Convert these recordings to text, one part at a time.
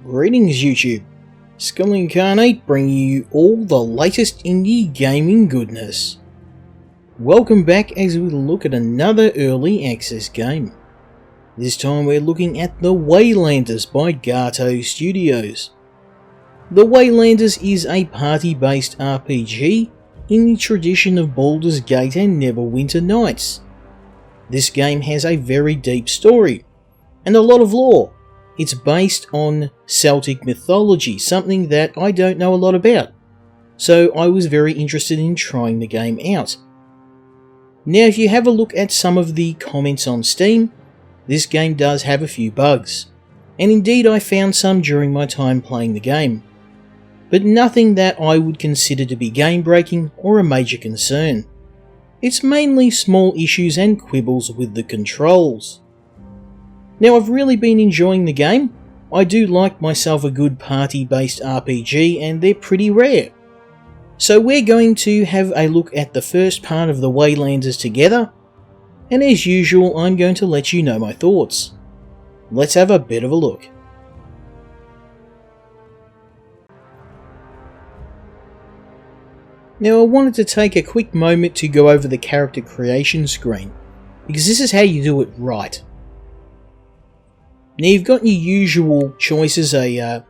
Greetings YouTube, Skull Incarnate bringing you all the latest indie gaming goodness. Welcome back as we look at another early access game. This time we're looking at The Waylanders by Gato Studios. The Waylanders is a party-based RPG in the tradition of Baldur's Gate and Neverwinter Nights. This game has a very deep story and a lot of lore. It's based on Celtic mythology, something that I don't know a lot about, so I was very interested in trying the game out. Now if you have a look at some of the comments on Steam, this game does have a few bugs, and indeed I found some during my time playing the game, but nothing that I would consider to be game breaking or a major concern. It's mainly small issues and quibbles with the controls. Now I've really been enjoying the game. I do like myself a good party-based RPG and they're pretty rare. So we're going to have a look at the first part of the Waylanders together, and as usual I'm going to let you know my thoughts. Let's have a bit of a look. Now I wanted to take a quick moment to go over the character creation screen, because this is how you do it right. Now you've got your usual choices, a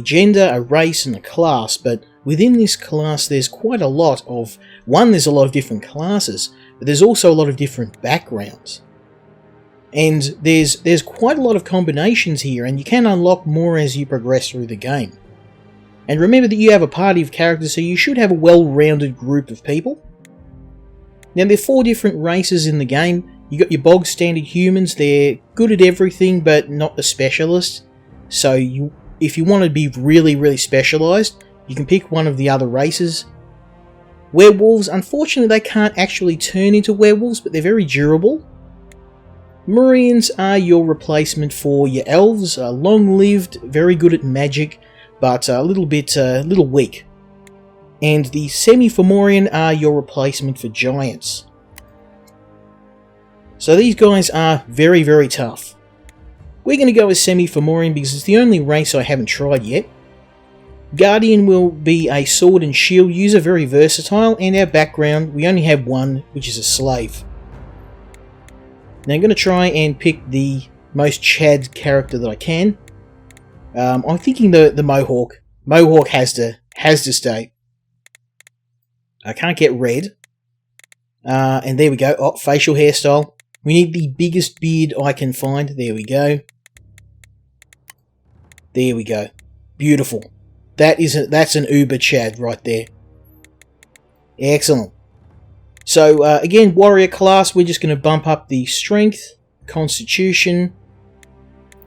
gender, a race and a class, but within this class there's quite a lot of, there's a lot of different classes, but there's also a lot of different backgrounds. And there's quite a lot of combinations here, and you can unlock more as you progress through the game. And remember that you have a party of characters, so you should have a well-rounded group of people. Now there are 4 different races in the game. You got your bog standard humans. They're good at everything but not the specialist. So if you want to be really specialised, you can pick one of the other races. Werewolves, unfortunately they can't actually turn into werewolves, but they're very durable. Murians are your replacement for your elves, long-lived, very good at magic, but a little weak. And the Semi-Fomorian are your replacement for giants. So these guys are very tough. We're going to go with Semi-Fomorian because it's the only race I haven't tried yet. Guardian will be a sword and shield user, very versatile, and our background, we only have one, which is a slave. Now I'm going to try and pick the most Chad character that I can. I'm thinking the Mohawk. Mohawk has to stay. I can't get red. And there we go. Oh, facial hairstyle. We need the biggest beard I can find. There we go. There we go. Beautiful. That's an Uber Chad right there. Excellent. So again, warrior class, we're just going to bump up the strength, constitution.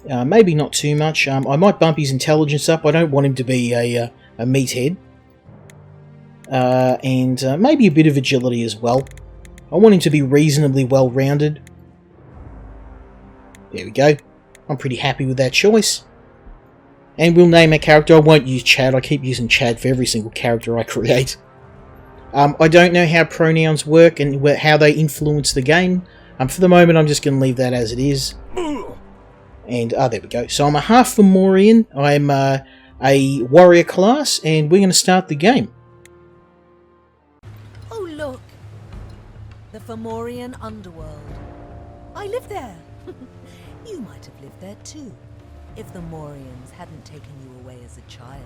Maybe not too much. I might bump his intelligence up. I don't want him to be a meathead. And maybe a bit of agility as well. I want him to be reasonably well-rounded. There we go. I'm pretty happy with that choice. And we'll name our character. I won't use Chad. I keep using Chad for every single character I create. I don't know how pronouns work and how they influence the game. For the moment, I'm just going to leave that as it is. And, there we go. So I'm a half Fomorian. I'm a warrior class, and we're going to start the game. Oh, look. The Fomorian underworld. I live there. You might have lived there too, if the Morians hadn't taken you away as a child.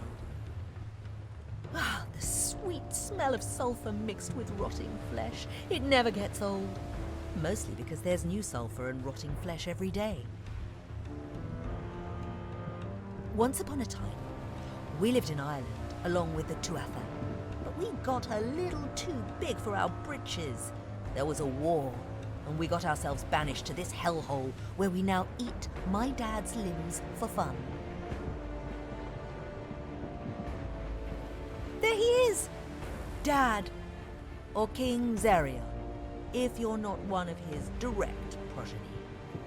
Ah, the sweet smell of sulphur mixed with rotting flesh. It never gets old. Mostly because there's new sulphur and rotting flesh every day. Once upon a time, we lived in Ireland along with the Tuatha, but we got a little too big for our britches. There was a war, and we got ourselves banished to this hellhole where we now eat my dad's limbs for fun. There he is! Dad, or King Zariel, if you're not one of his direct progeny.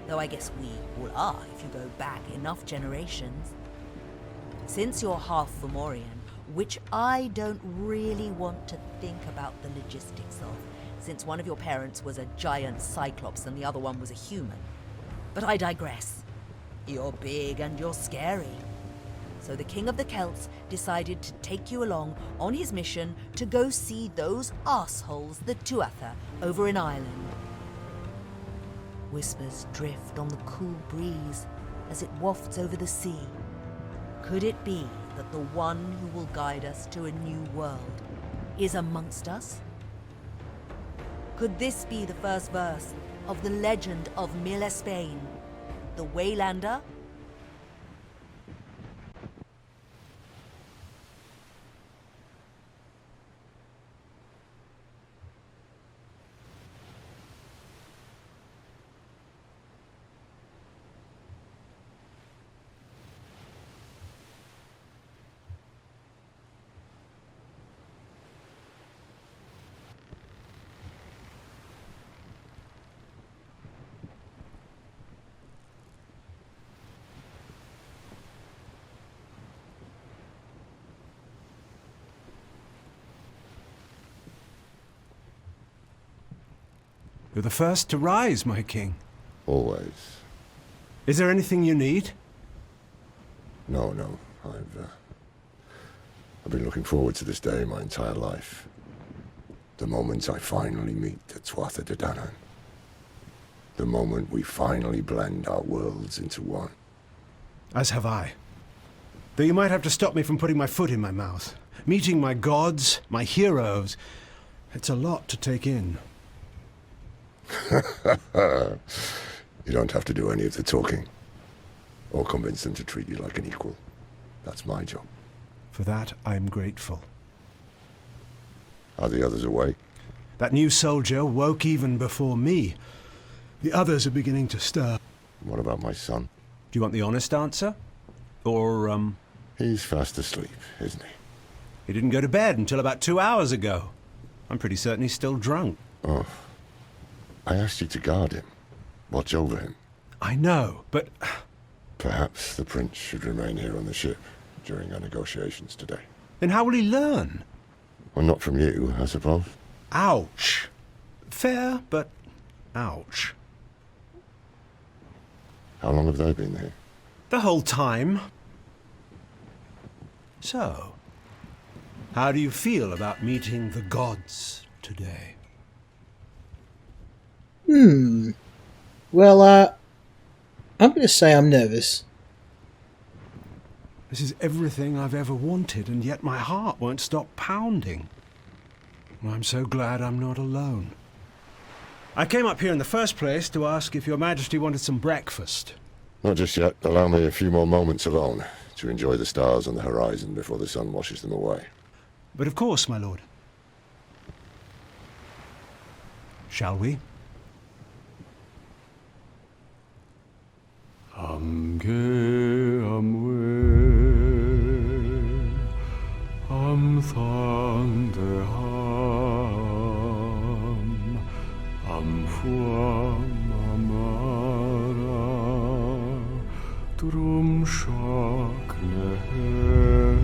Though I guess we all are if you go back enough generations. Since you're half Fomorian, which I don't really want to think about the logistics of, since one of your parents was a giant cyclops and the other one was a human. But I digress. You're big and you're scary. So the King of the Celts decided to take you along on his mission to go see those assholes, the Tuatha, over in Ireland. Whispers drift on the cool breeze as it wafts over the sea. Could it be that the one who will guide us to a new world is amongst us? Could this be the first verse of the legend of Mil Espain, the Waylander? You're the first to rise, my king. Always. Is there anything you need? No. I've been looking forward to this day my entire life. The moment I finally meet the Tuatha De Danann. The moment we finally blend our worlds into one. As have I. Though you might have to stop me from putting my foot in my mouth. Meeting my gods, my heroes. It's a lot to take in. You don't have to do any of the talking. Or convince them to treat you like an equal. That's my job. For that, I'm grateful. Are the others awake? That new soldier woke even before me. The others are beginning to stir. What about my son? Do you want the honest answer? Or, He's fast asleep, isn't he? he didn't go to bed until about 2 hours ago. I'm pretty certain he's still drunk. Oh. I asked you to guard him. Watch over him. I know, but Perhaps the prince should remain here on the ship during our negotiations today. then how will he learn? Well, not from you, I suppose. Ouch. Fair, but ouch. How long have they been here? The whole time. So, how do you feel about meeting the gods today? Well, I'm going to say I'm nervous. This is everything I've ever wanted, and yet my heart won't stop pounding. I'm so glad I'm not alone. I came up here in the first place to ask if Your Majesty wanted some breakfast. Not just yet. Allow me a few more moments alone to enjoy the stars on the horizon before the sun washes them away. But of course, my lord. Shall we? Amge amwe am thande ham am fuam amara drum shakne here.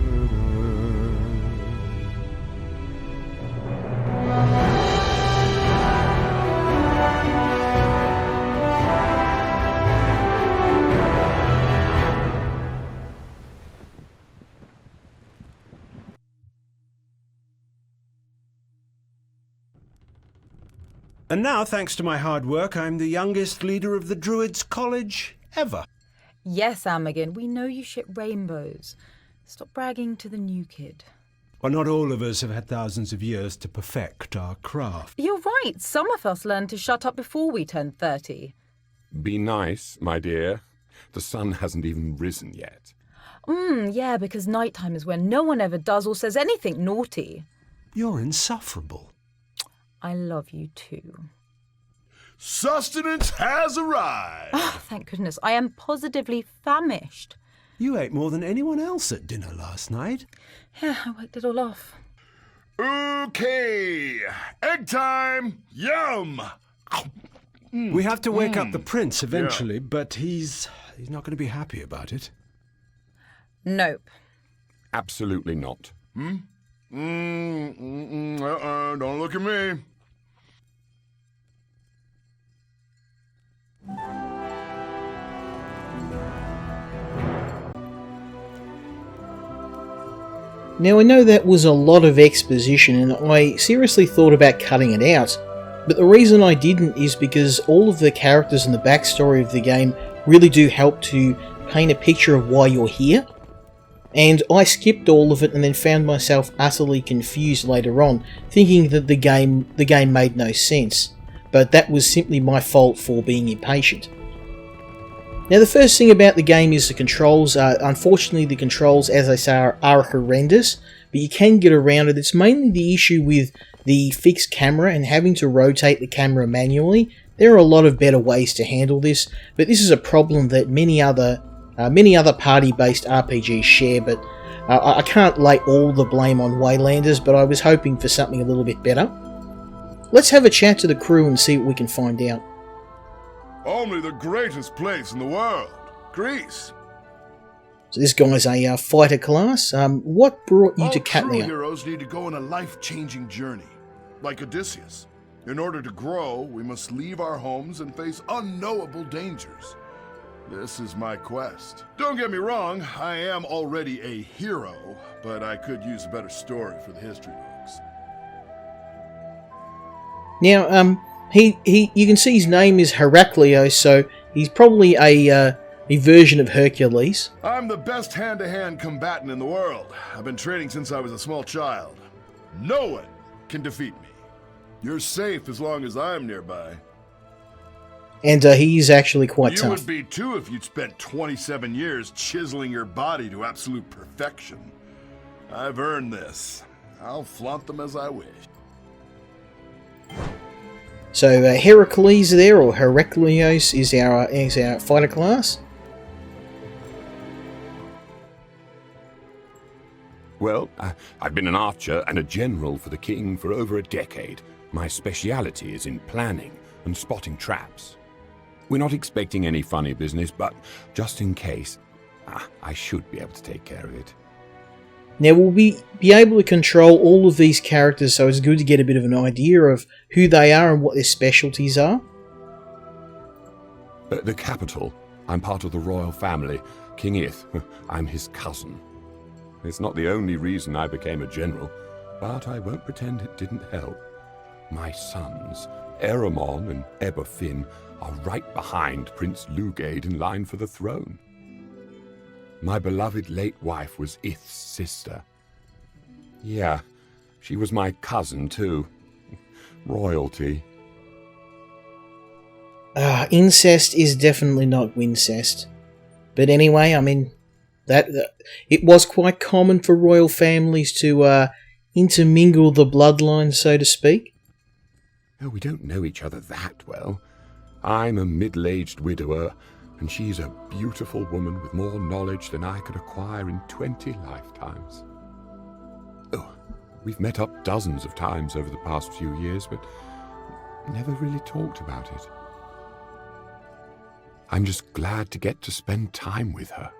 And now, thanks to my hard work, I'm the youngest leader of the Druids' College ever. Yes, Amagin, we know you ship rainbows. Stop bragging to the new kid. Well, not all of us have had thousands of years to perfect our craft. You're right. Some of us learned to shut up before we turned 30. Be nice, my dear. The sun hasn't even risen yet. Yeah, because nighttime is when no one ever does or says anything naughty. You're insufferable. I love you too. Sustenance has arrived! Oh, thank goodness. I am positively famished. You ate more than anyone else at dinner last night. Yeah, I worked it all off. Okay, egg time! Yum! We have to wake up the prince eventually, but he's not going to be happy about it. Nope. Absolutely not. Don't look at me. Now I know that was a lot of exposition and I seriously thought about cutting it out, but the reason I didn't is because all of the characters and the backstory of the game really do help to paint a picture of why you're here, and I skipped all of it and then found myself utterly confused later on, thinking that the game made no sense, but that was simply my fault for being impatient. Now the first thing about the game is the controls. Unfortunately the controls, as I say, are horrendous, but you can get around it. It's mainly the issue with the fixed camera and having to rotate the camera manually. There are a lot of better ways to handle this, but this is a problem that many other party-based RPGs share, but I can't lay all the blame on Waylanders, but I was hoping for something a little bit better. Let's have a chat to the crew and see what we can find out. Only the greatest place in the world, Greece. So this guy's a fighter class. What brought you to All true Tuatha? heroes need to go on a life-changing journey, like Odysseus. In order to grow, we must leave our homes and face unknowable dangers. This is my quest. Don't get me wrong, I am already a hero, but I could use a better story for the history books. Now, you can see his name is Heraclios, so he's probably a version of Hercules. I'm the best hand-to-hand combatant in the world. I've been training since I was a small child. No one can defeat me. You're safe as long as I'm nearby. And he's actually quite You tough. would be too if you'd spent 27 years chiseling your body to absolute perfection. I've earned this. I'll flaunt them as I wish. So Heracles there, or Heraclios, is our fighter class. Well, I've been an archer and a general for the king for over a decade. My speciality is in planning and spotting traps. We're not expecting any funny business, but just in case, I should be able to take care of it. Now we'll be able to control all of these characters, so it's good to get a bit of an idea of who they are and what their specialties are. The capital. I'm part of the royal family. King Ith. I'm his cousin. It's not the only reason I became a general, but I won't pretend it didn't help. My sons, Eramon and Eberfin, are right behind Prince Lugaid in line for the throne. My beloved late wife was Ith's sister. Yeah, she was my cousin too. Royalty. Incest is definitely not wincest. But anyway, I mean, it was quite common for royal families to intermingle the bloodline, so to speak. Oh, we don't know each other that well. I'm a middle-aged widower, and she's a beautiful woman with more knowledge than I could acquire in 20 lifetimes. Oh, we've met up dozens of times over the past few years, but never really talked about it. I'm just glad to get to spend time with her.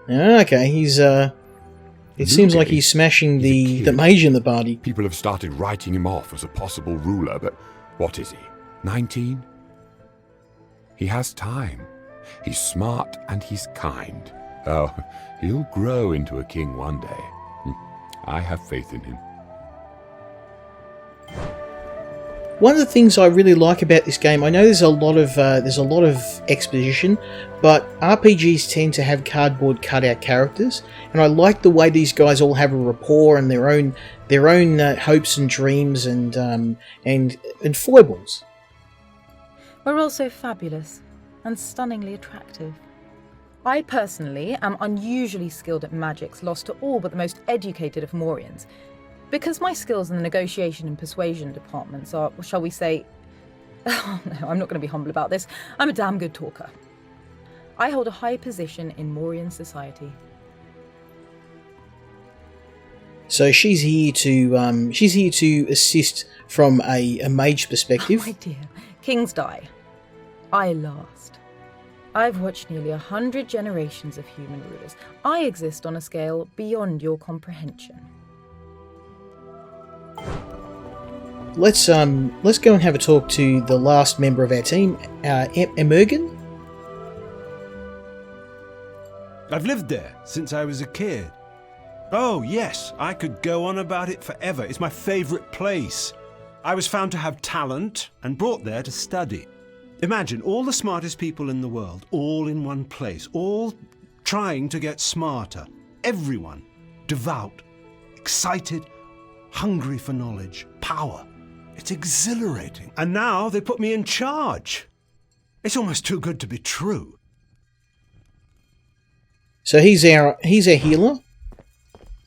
Okay, he's it seems like he's smashing the mage in the party. People have started writing him off as a possible ruler, but what is he? 19? He has time. He's smart and he's kind. Oh, he'll grow into a king one day. I have faith in him. One of the things I really like about this game, I know there's a lot of exposition, but RPGs tend to have cardboard cutout characters, and I like the way these guys all have a rapport and their own hopes and dreams and foibles. We're also fabulous and stunningly attractive. I personally am unusually skilled at magics lost to all but the most educated of Morians, because my skills in the negotiation and persuasion departments are, shall we say... Oh no, I'm not going to be humble about this. I'm a damn good talker. I hold a high position in Morian society. So she's here to assist from a mage perspective. Oh, my dear, kings die. I last. I've watched nearly 100 generations of human rulers. I exist on a scale beyond your comprehension. Let's go and have a talk to the last member of our team, Emergen. I've lived there since I was a kid. Oh, yes, I could go on about it forever. It's my favourite place. I was found to have talent and brought there to study. Imagine all the smartest people in the world, all in one place, all trying to get smarter. Everyone devout, excited, hungry for knowledge, power. It's exhilarating. And now they put me in charge. It's almost too good to be true. So he's our healer,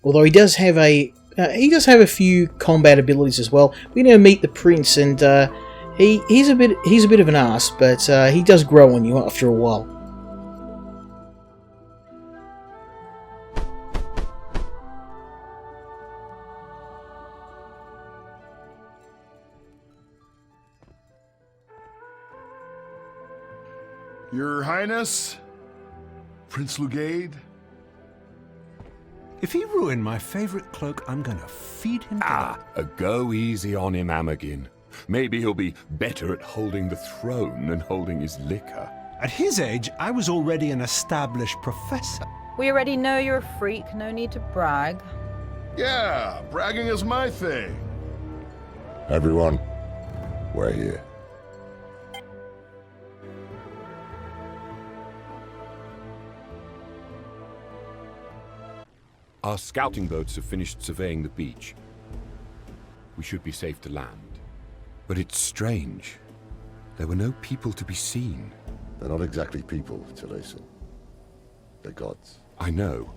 although he does have a few combat abilities as well. We're going to meet the prince, and he's a bit of an ass, but he does grow on you after a while. Your Highness, Prince Lugade. If he ruined my favourite cloak, I'm gonna feed him. Go easy on him, Amagin. Maybe he'll be better at holding the throne than holding his liquor. At his age, I was already an established professor. We already know you're a freak, no need to brag. Yeah, bragging is my thing. Everyone, we're here. Our scouting boats have finished surveying the beach. We should be safe to land. But it's strange. There were no people to be seen. They're not exactly people, Taliesin. They're gods. I know.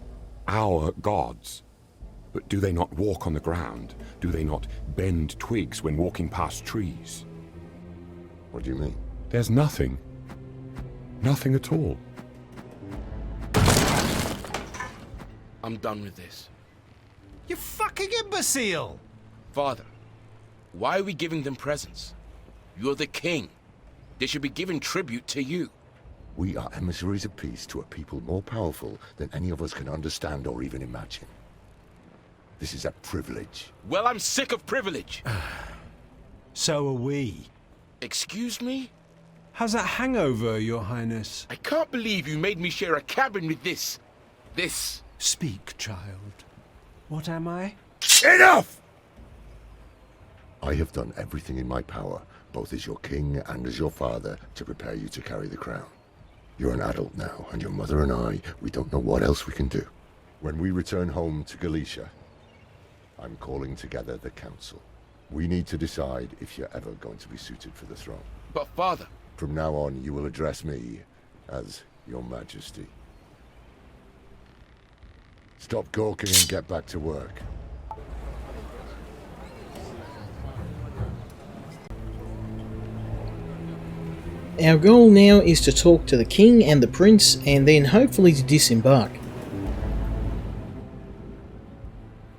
Our gods. But do they not walk on the ground? Do they not bend twigs when walking past trees? What do you mean? There's nothing. Nothing at all. I'm done with this. You fucking imbecile! Father, why are we giving them presents? You're the king. They should be giving tribute to you. We are emissaries of peace to a people more powerful than any of us can understand or even imagine. This is a privilege. Well, I'm sick of privilege. So are we. Excuse me? How's that hangover, Your Highness? I can't believe you made me share a cabin with this. Speak, child. What am I? Enough! I have done everything in my power, both as your king and as your father, to prepare you to carry the crown. You're an adult now, and your mother and I, we don't know what else we can do. When we return home to Galicia, I'm calling together the council. We need to decide if you're ever going to be suited for the throne. But father... From now on, you will address me as Your Majesty. Stop gawking and get back to work. Our goal now is to talk to the king and the prince, and then hopefully to disembark.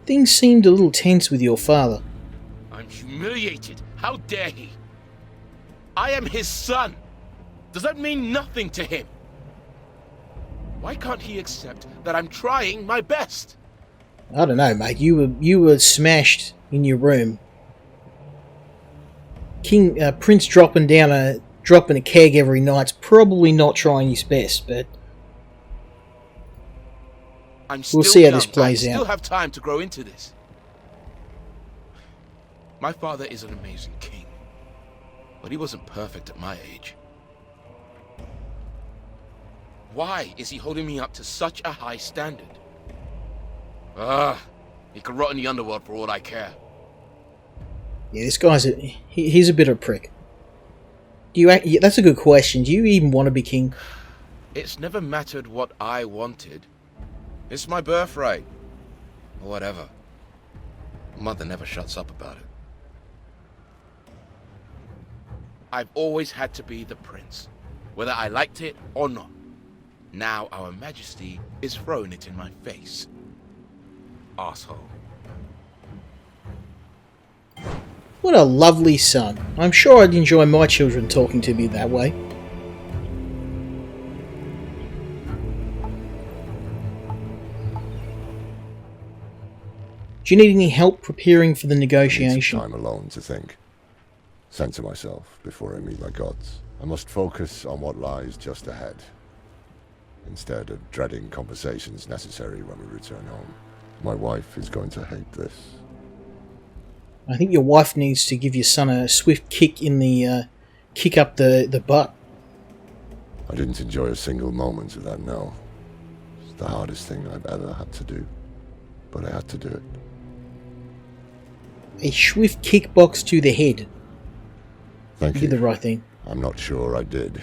Things seemed a little tense with your father. I'm humiliated. How dare he? I am his son. Does that mean nothing to him? Why can't he accept that I'm trying my best? I don't know, mate. You were smashed in your room. Prince dropping a keg every night's probably not trying his best, but we'll see how this plays out. I still have time to grow into this. My father is an amazing king, but he wasn't perfect at my age. Why is he holding me up to such a high standard? He could rot in the underworld for all I care. Yeah, this guy's he's a bit of a prick. That's a good question. Do you even want to be king? It's never mattered what I wanted. It's my birthright. Or whatever. Mother never shuts up about it. I've always had to be the prince, whether I liked it or not. Now our majesty is throwing it in my face. Asshole. What a lovely son. I'm sure I'd enjoy my children talking to me that way. Do you need any help preparing for the negotiation? I need some time alone to think. Center myself before I meet my gods. I must focus on what lies just ahead. instead of dreading conversations necessary when we return home. My wife is going to hate this. I think your wife needs to give your son a swift kick in the kick up the butt. I didn't enjoy a single moment of that, no. It's the hardest thing I've ever had to do, but I had to do it. A swift kickbox to the head. Thank You you. did the right thing. I'm not sure I did,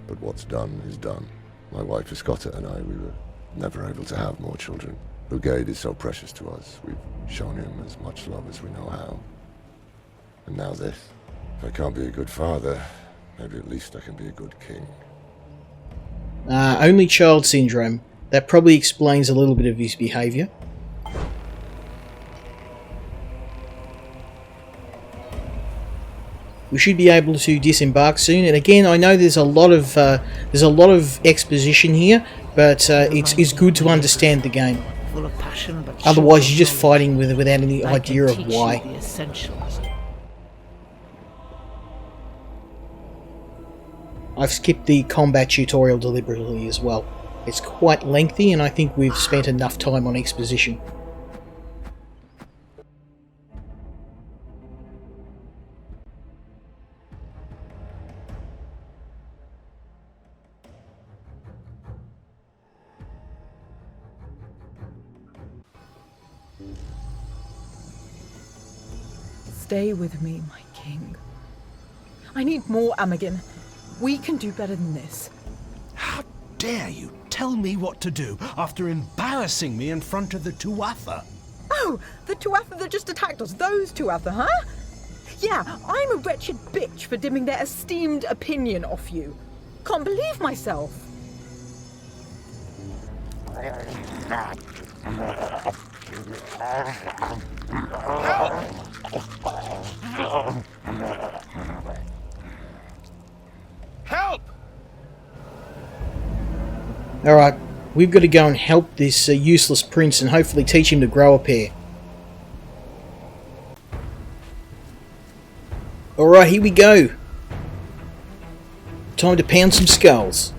but what's done is done. My wife Escotta and I, we were never able to have more children. Brigade is so precious to us. We've shown him as much love as we know how. And now this. If I can't be a good father, maybe at least I can be a good king. Only child syndrome. That probably explains a little bit of his behaviour. We should be able to disembark soon, and again, I know there's a lot of exposition here, but it's good to understand the game. Full of passion, but Otherwise, short you're just of fighting without any knowledge. idea I of can teach why. you the essentials. I've skipped the combat tutorial deliberately as well. It's quite lengthy, and I think we've spent enough time on exposition. Stay with me, my king. I need more Amagen. We can do better than this. How dare you tell me what to do after embarrassing me in front of the Tuatha? Oh, the Tuatha that just attacked us. Those Tuatha, huh? Yeah, I'm a wretched bitch for dimming their esteemed opinion off you. Can't believe myself. Help! Alright, we've got to go and help this useless prince and hopefully teach him to grow a pair. Alright, here we go. Time to pound some skulls.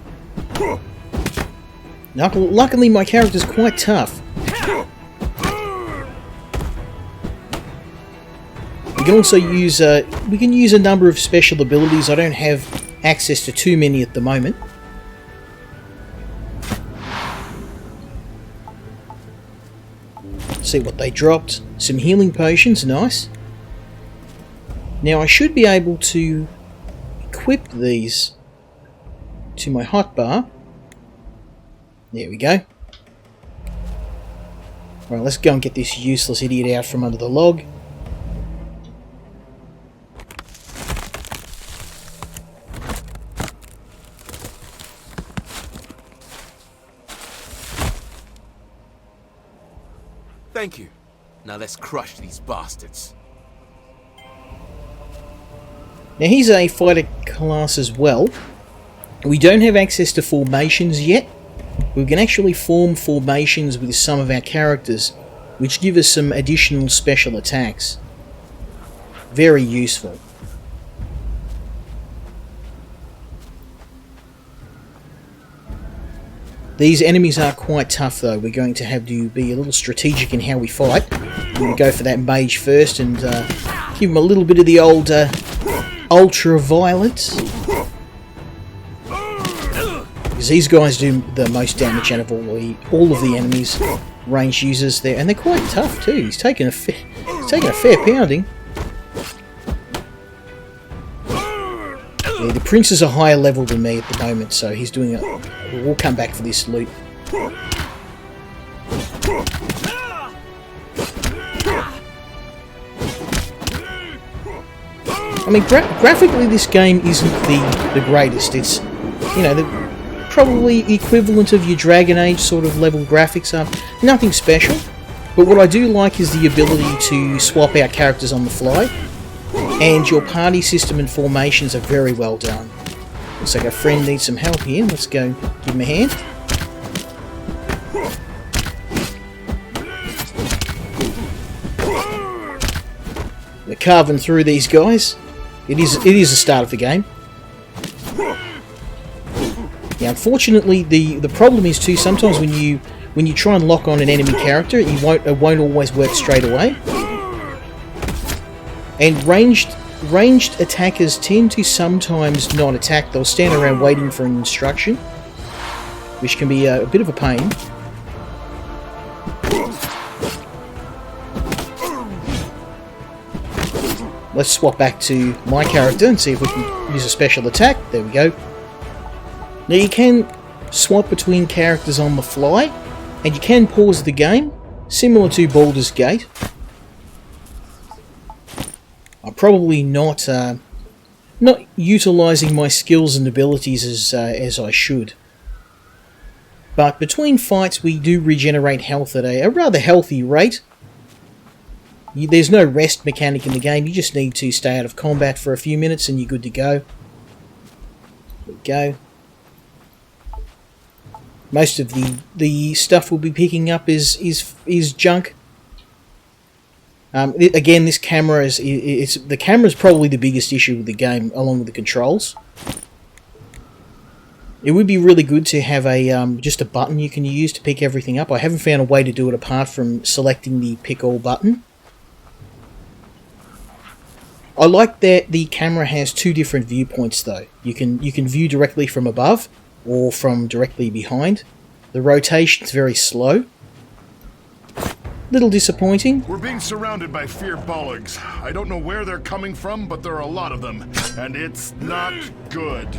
Luckily my character's quite tough. We can also use a number of special abilities. I don't have access to too many at the moment. See what they dropped. Some healing potions, nice. Now I should be able to equip these to my hotbar. There we go. Right, let's go and get this useless idiot out from under the log. Thank you. Now let's crush these bastards. Now he's a fighter class as well. We don't have access to formations yet. We can actually form formations with some of our characters, which give us some additional special attacks. Very useful. These enemies are quite tough though. We're going to have to be a little strategic in how we fight. We're going to go for that mage first and give him a little bit of the old ultra-violence. Because these guys do the most damage out of all of the enemies, range users there. And they're quite tough too. He's taking a fair pounding. Yeah, the prince is a higher level than me at the moment, so he's doing it. We'll come back for this loot. I mean, graphically this game isn't the greatest. It's, you know, the probably equivalent of your Dragon Age sort of level graphics are. Nothing special, but what I do like is the ability to swap out characters on the fly. And your party system and formations are very well done. Looks like our friend needs some help here. Let's go give him a hand. We're carving through these guys. It is the start of the game. Yeah, Now, unfortunately, the problem is too, sometimes when you try and lock on an enemy character, it won't always work straight away. And ranged attackers tend to sometimes not attack. They'll stand around waiting for an instruction, which can be a bit of a pain. Let's swap back to my character and see if we can use a special attack. There we go. Now you can swap between characters on the fly, and you can pause the game, similar to Baldur's Gate. I'm probably not utilising my skills and abilities as I should. But between fights we do regenerate health at a rather healthy rate. There's no rest mechanic in the game, you just need to stay out of combat for a few minutes and you're good to go. There we go. Most of the stuff we'll be picking up is junk. Again, this camera the camera's probably the biggest issue with the game, along with the controls. It would be really good to have just a button you can use to pick everything up. I haven't found a way to do it apart from selecting the pick all button. I like that the camera has two different viewpoints though. You can view directly from above or from directly behind. The rotation's very slow. Little disappointing. We're being surrounded by fear bollards. I don't know where they're coming from, but there are a lot of them, and it's not good.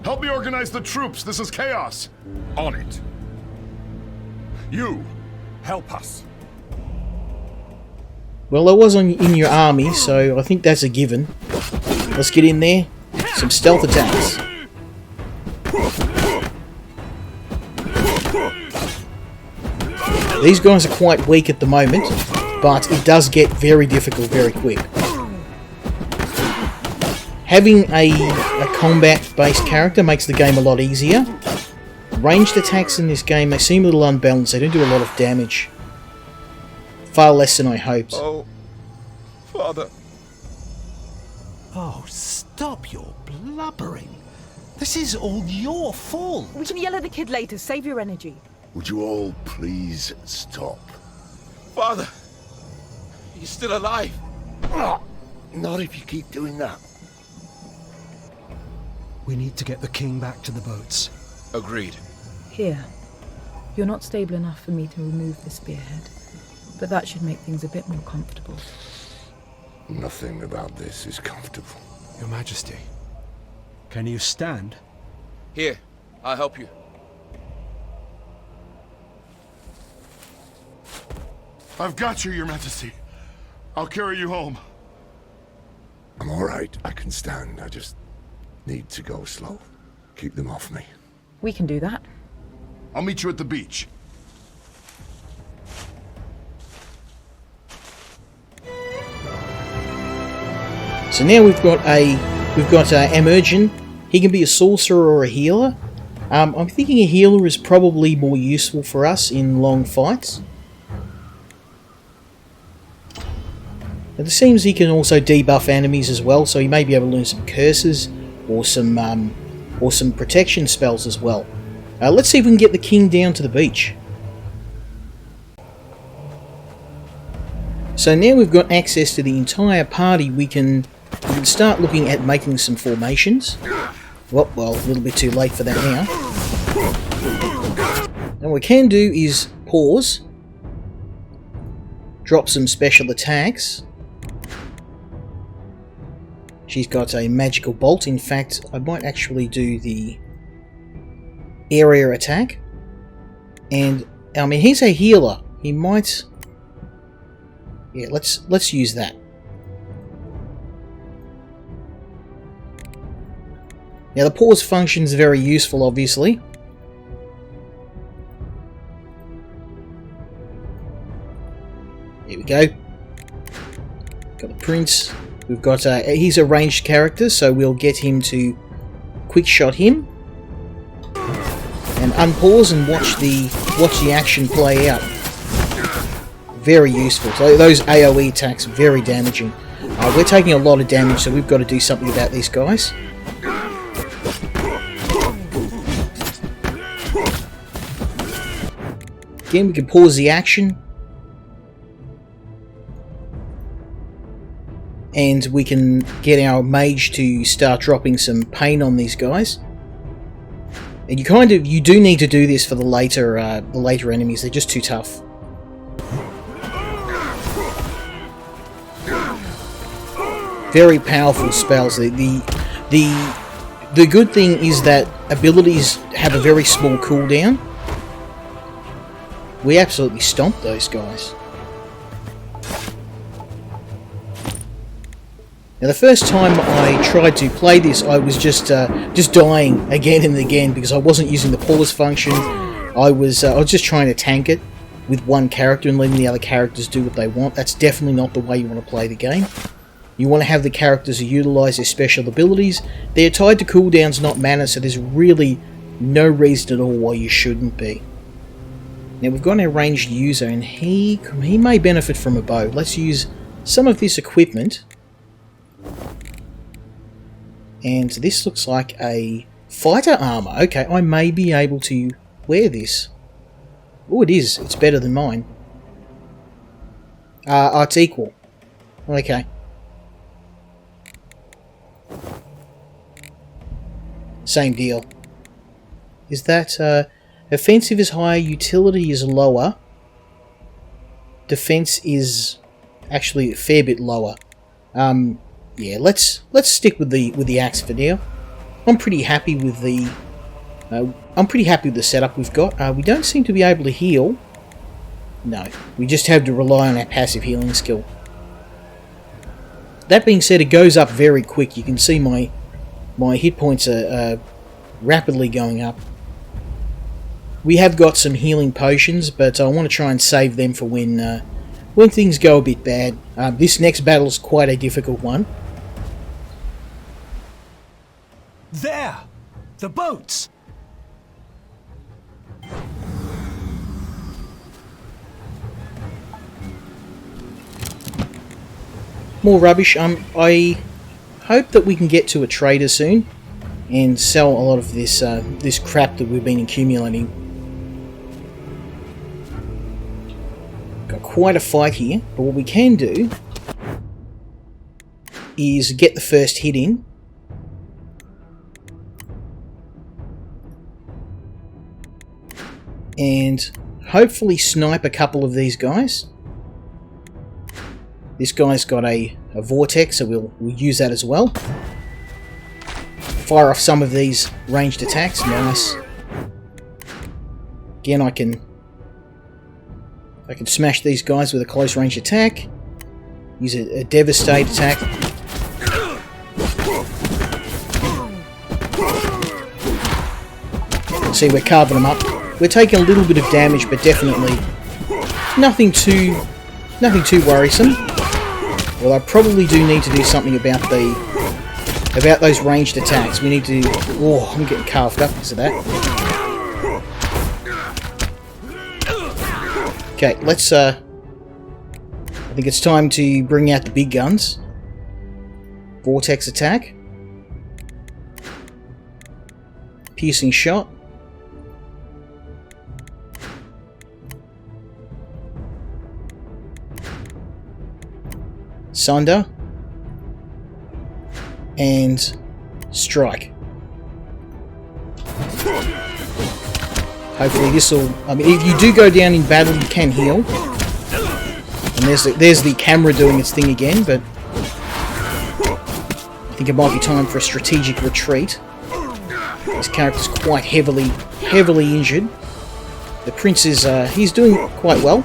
Help me organize the troops. This is chaos. On it. You, help us. Well, I was in your army, so I think that's a given. Let's get in there. Some stealth attacks. These guys are quite weak at the moment, but it does get very difficult very quick. Having a combat-based character makes the game a lot easier. Ranged attacks in this game, they seem a little unbalanced. They don't do a lot of damage. Far less than I hoped. Oh, Father. Oh, stop your blubbering. This is all your fault. We can yell at the kid later. Save your energy. Would you all please stop? Father, he's still alive. Not if you keep doing that. We need to get the king back to the boats. Agreed. Here. You're not stable enough for me to remove the spearhead, but that should make things a bit more comfortable. Nothing about this is comfortable. Your Majesty, can you stand? Here, I'll help you. I've got you, Your Majesty. I'll carry you home. I'm all right. I can stand. I just need to go slow. Keep them off me. We can do that. I'll meet you at the beach. So now we've got Emergent. He can be a sorcerer or a healer. I'm thinking a healer is probably more useful for us in long fights. But it seems he can also debuff enemies as well, so he may be able to learn some curses or some protection spells as well. Let's see if we can get the king down to the beach. So now we've got access to the entire party, we can start looking at making some formations. Well, a little bit too late for that now. And what we can do is pause, drop some special attacks. She's got a magical bolt. In fact, I might actually do the area attack. And I mean, he's a healer. He might. Yeah, let's use that. Now the pause function is very useful, obviously. Here we go. Got the prince. We've got he's a ranged character, so we'll get him to quick shot him and unpause and watch the action play out. Very useful. So those AoE attacks are very damaging. We're taking a lot of damage, so we've got to do something about these guys. Again, we can pause the action. And we can get our mage to start dropping some pain on these guys. And you do need to do this for the later enemies. They're just too tough. Very powerful spells. The good thing is that abilities have a very small cooldown. We absolutely stomped those guys. Now, the first time I tried to play this, I was just dying again and again because I wasn't using the pause function. I was just trying to tank it with one character and letting the other characters do what they want. That's definitely not the way you want to play the game. You want to have the characters who utilise their special abilities. They're tied to cooldowns, not mana, so there's really no reason at all why you shouldn't be. Now, we've got our ranged user, and he may benefit from a bow. Let's use some of this equipment. And this looks like a fighter armor. Okay, I may be able to wear this. Oh, it is. It's better than mine. It's equal. Okay. Same deal. Is that... offensive is higher, utility is lower. Defense is actually a fair bit lower. Yeah, let's stick with the axe for now. I'm pretty happy with the setup we've got. We don't seem to be able to heal. No, we just have to rely on our passive healing skill. That being said, it goes up very quick. You can see my hit points are rapidly going up. We have got some healing potions, but I want to try and save them for when things go a bit bad. This next battle is quite a difficult one. There! The boats! More rubbish. I hope that we can get to a trader soon and sell a lot of this this crap that we've been accumulating. Got quite a fight here, but what we can do is get the first hit in. And hopefully snipe a couple of these guys. This guy's got a vortex, so we'll use that as well. Fire off some of these ranged attacks. Nice. Again, I can smash these guys with a close range attack. Use a devastate attack. See, we're carving them up. We're taking a little bit of damage, but definitely nothing too worrisome. Well, I probably do need to do something about those ranged attacks. We need to... Oh, I'm getting carved up because of that. Okay, let's... I think it's time to bring out the big guns. Vortex attack. Piercing shot. Sunder. And strike. Hopefully this will... I mean, if you do go down in battle, you can heal. And there's the camera doing its thing again, but... I think it might be time for a strategic retreat. This character's quite heavily injured. The prince is... he's doing quite well.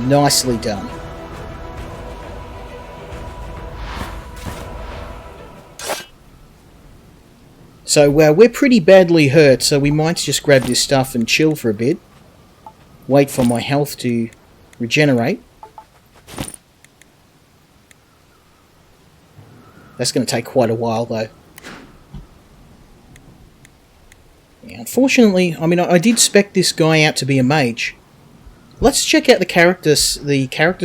Nicely done. So we're pretty badly hurt, so we might just grab this stuff and chill for a bit. Wait for my health to regenerate. That's going to take quite a while, though. Yeah, unfortunately, I mean, I did spec this guy out to be a mage. Let's check out the character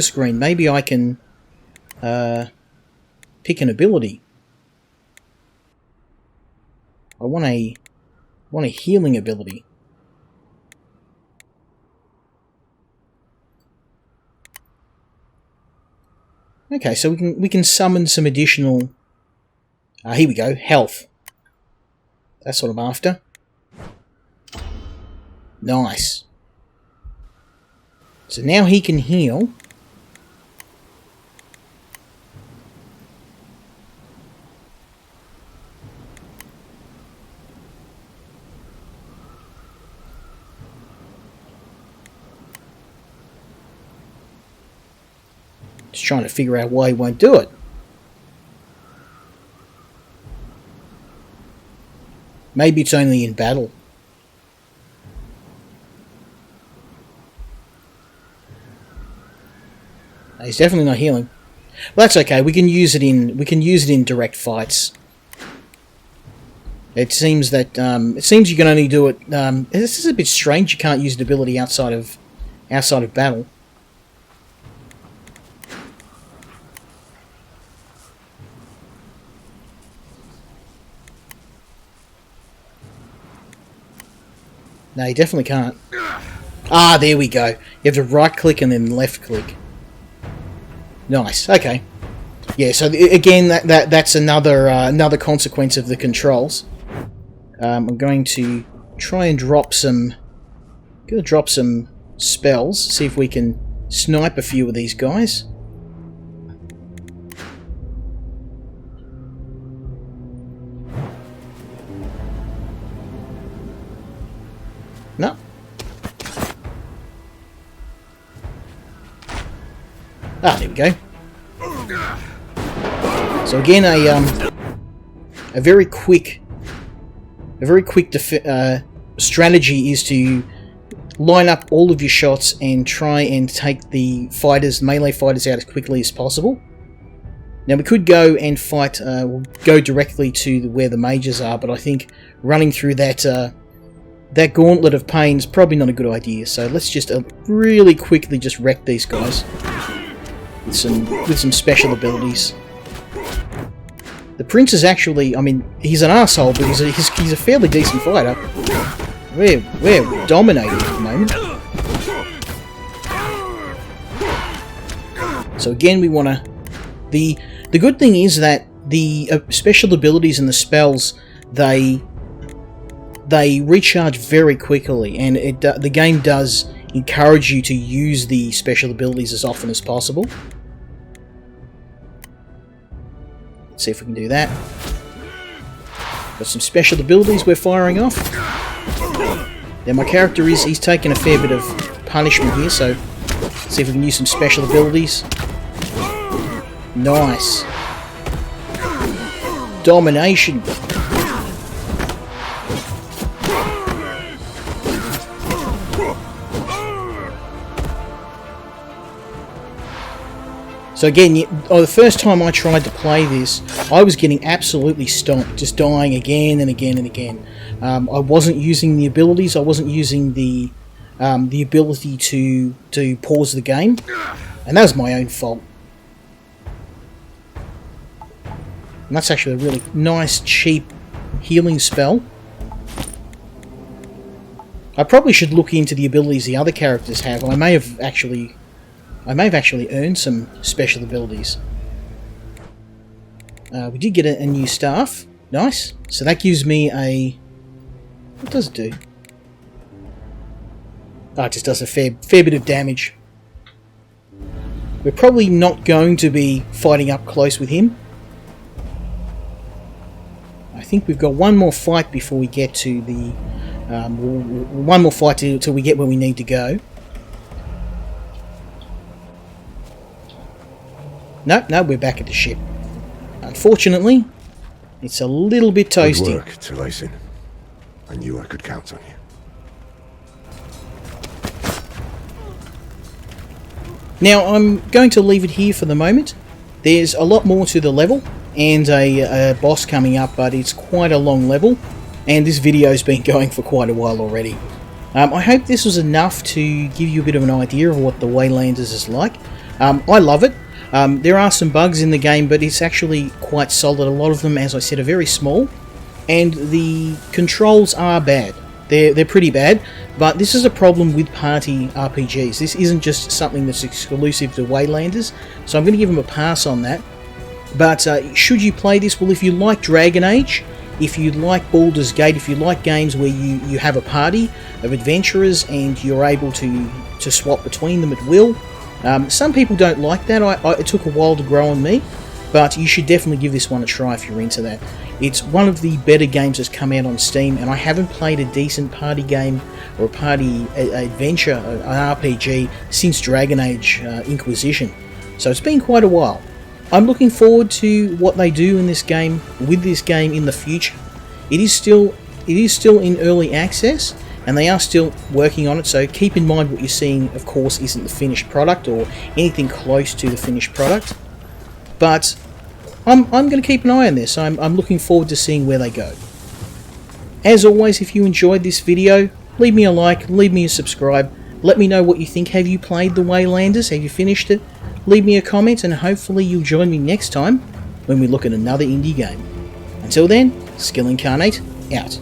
screen. Maybe I can pick an ability. I want a healing ability. Okay, so we can summon some additional... here we go, health. That's what I'm after. Nice. So now he can heal. Just trying to figure out why he won't do it. Maybe it's only in battle. He's definitely not healing. Well, that's okay. We can use it in direct fights. It seems that you can only do it. This is a bit strange. You can't use the ability outside of battle. No, you definitely can't. Ah, there we go. You have to right click and then left click. Nice. Okay. Yeah. So again, that's another consequence of the controls. I'm going to try and drop some. Gonna drop some spells. See if we can snipe a few of these guys. No. Ah, there we go. So again, a very quick strategy is to line up all of your shots and try and take the melee fighters out as quickly as possible. Now we could go and fight, go directly to where the mages are, but I think running through that gauntlet of pain is probably not a good idea. So let's just really quickly just wreck these guys with some special abilities. The prince is actually, I mean, he's an asshole, but he's a fairly decent fighter. We're dominating at the moment. So again, we want to. The good thing is that the special abilities and the spells they recharge very quickly, and the game does encourage you to use the special abilities as often as possible. Let's see if we can do that. Got some special abilities we're firing off. Now my character he's taking a fair bit of punishment here, so let's see if we can use some special abilities. Nice. Domination. So again, the first time I tried to play this, I was getting absolutely stomped, just dying again and again and again. I wasn't using the abilities, I wasn't using the ability to pause the game, and that was my own fault. And that's actually a really nice, cheap healing spell. I probably should look into the abilities the other characters have. I may have actually earned some special abilities. We did get a new staff. Nice. So that gives me a... What does it do? Oh, it just does a fair bit of damage. We're probably not going to be fighting up close with him. I think we've got one more fight before we get to the... one more fight till we get where we need to go. No, we're back at the ship. Unfortunately, it's a little bit toasty. Good work, Tuatha. I knew I could count on you. Now, I'm going to leave it here for the moment. There's a lot more to the level, and a boss coming up, but it's quite a long level, and this video's been going for quite a while already. I hope this was enough to give you a bit of an idea of what the Waylanders is like. I love it. There are some bugs in the game, but it's actually quite solid. A lot of them, as I said, are very small, and the controls are bad. They're pretty bad, but this is a problem with party RPGs. This isn't just something that's exclusive to Waylanders, so I'm going to give them a pass on that. But should you play this? Well, if you like Dragon Age, if you like Baldur's Gate, if you like games where you have a party of adventurers and you're able to swap between them at will, some people don't like that. It took a while to grow on me, but you should definitely give this one a try if you're into that. It's one of the better games that's come out on Steam, and I haven't played a decent party game or a party adventure, an RPG, since Dragon Age Inquisition. So it's been quite a while. I'm looking forward to what they do in this game, with this game in the future. It is still in early access, and they are still working on it, so keep in mind what you're seeing, of course, isn't the finished product or anything close to the finished product. But I'm going to keep an eye on this. I'm looking forward to seeing where they go. As always, if you enjoyed this video, leave me a like, leave me a subscribe, let me know what you think. Have you played The Waylanders? Have you finished it? Leave me a comment, and hopefully you'll join me next time when we look at another indie game. Until then, Skill Incarnate, out.